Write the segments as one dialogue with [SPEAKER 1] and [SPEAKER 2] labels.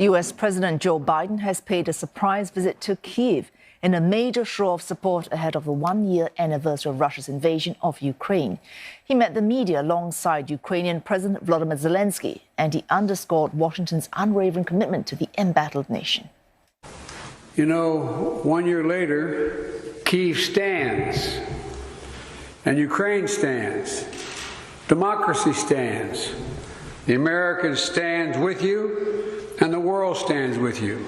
[SPEAKER 1] US President Joe Biden has paid a surprise visit to Kyiv in a major show of support ahead of the one-year anniversary of Russia's invasion of Ukraine. He met the media alongside Ukrainian President Volodymyr Zelenskyy, and he underscored Washington's unwavering commitment to the embattled nation.
[SPEAKER 2] You know, 1 year later, Kyiv stands, and Ukraine stands. Democracy stands. The Americans stand with you, and the world stands with you.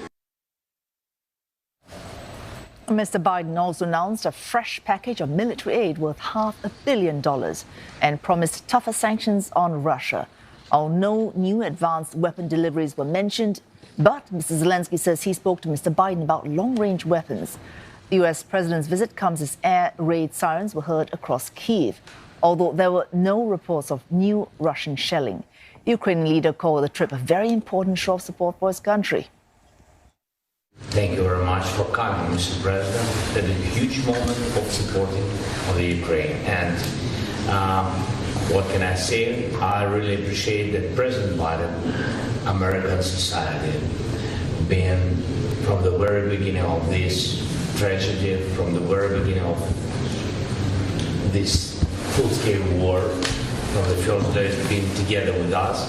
[SPEAKER 1] Mr. Biden also announced a fresh package of military aid worth $500 million and promised tougher sanctions on Russia. No new advanced weapon deliveries were mentioned, but Mr. Zelenskyy says he spoke to Mr. Biden about long-range weapons. The U.S. president's visit comes as air raid sirens were heard across Kyiv, although there were no reports of new Russian shelling. The Ukrainian leader called the trip a very important show of support for his country.
[SPEAKER 3] Thank you very much for coming, Mr. President. It's a huge moment of supporting of the Ukraine. And what can I say? I really appreciate that President Biden, American society, being from the very beginning of this tragedy, from the very beginning of this full-scale war, from the first days being together with us.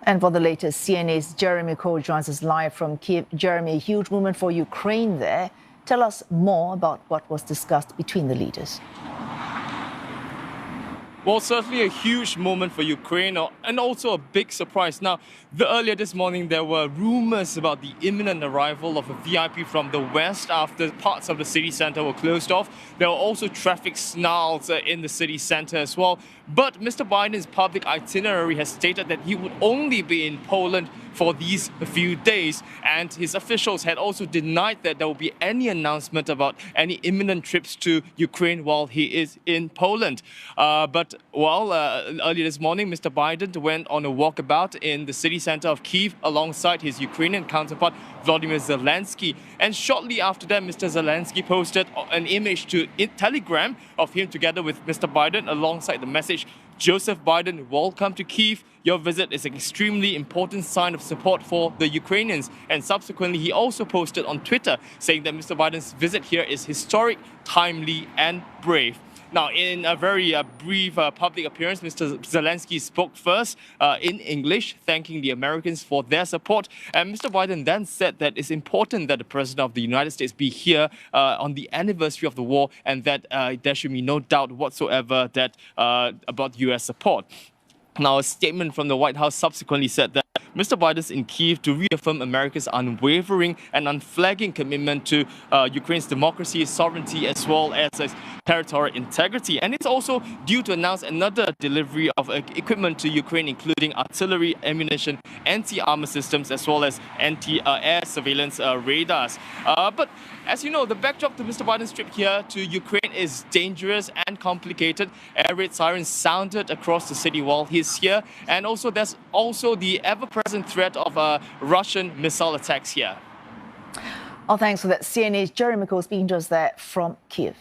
[SPEAKER 1] And for the latest, CNA's Jeremy Cole joins us live from Kyiv. Jeremy, a huge moment for Ukraine there. Tell us more about what was discussed between the leaders.
[SPEAKER 4] Well, certainly a huge moment for Ukraine and also a big surprise. Now, earlier this morning, there were rumors about the imminent arrival of a VIP from the west after parts of the city center were closed off. There were also traffic snarls in the city center as well. But Mr. Biden's public itinerary has stated that he would only be in Poland for these few days. And his officials had also denied that there will be any announcement about any imminent trips to Ukraine while he is in Poland. But earlier this morning, Mr. Biden went on a walkabout in the city center of Kyiv alongside his Ukrainian counterpart, Volodymyr Zelenskyy. And shortly after that, Mr. Zelenskyy posted an image to Telegram of him together with Mr. Biden alongside the message, "Joseph Biden, welcome to Kyiv. Your visit is an extremely important sign of support for the Ukrainians." And subsequently, he also posted on Twitter saying that Mr. Biden's visit here is historic, timely, and brave. Now, in a very brief public appearance, Mr. Zelenskyy spoke first in English, thanking the Americans for their support. And Mr. Biden then said that it's important that the President of the United States be here on the anniversary of the war, and that there should be no doubt whatsoever that about U.S. support. Now, a statement from the White House subsequently said that Mr. Biden's in Kyiv to reaffirm America's unwavering and unflagging commitment to Ukraine's democracy, sovereignty, as well as its territorial integrity. And it's also due to announce another delivery of equipment to Ukraine, including artillery, ammunition, anti-armor systems, as well as anti-air surveillance radars. But as you know, the backdrop to Mr. Biden's trip here to Ukraine is dangerous and complicated. Air raid sirens sounded across the city while he's here. And also there's also the ever-present threat of Russian missile attacks here.
[SPEAKER 1] Thanks for that. CNA's Jeremy Cole speaking to us there from Kyiv.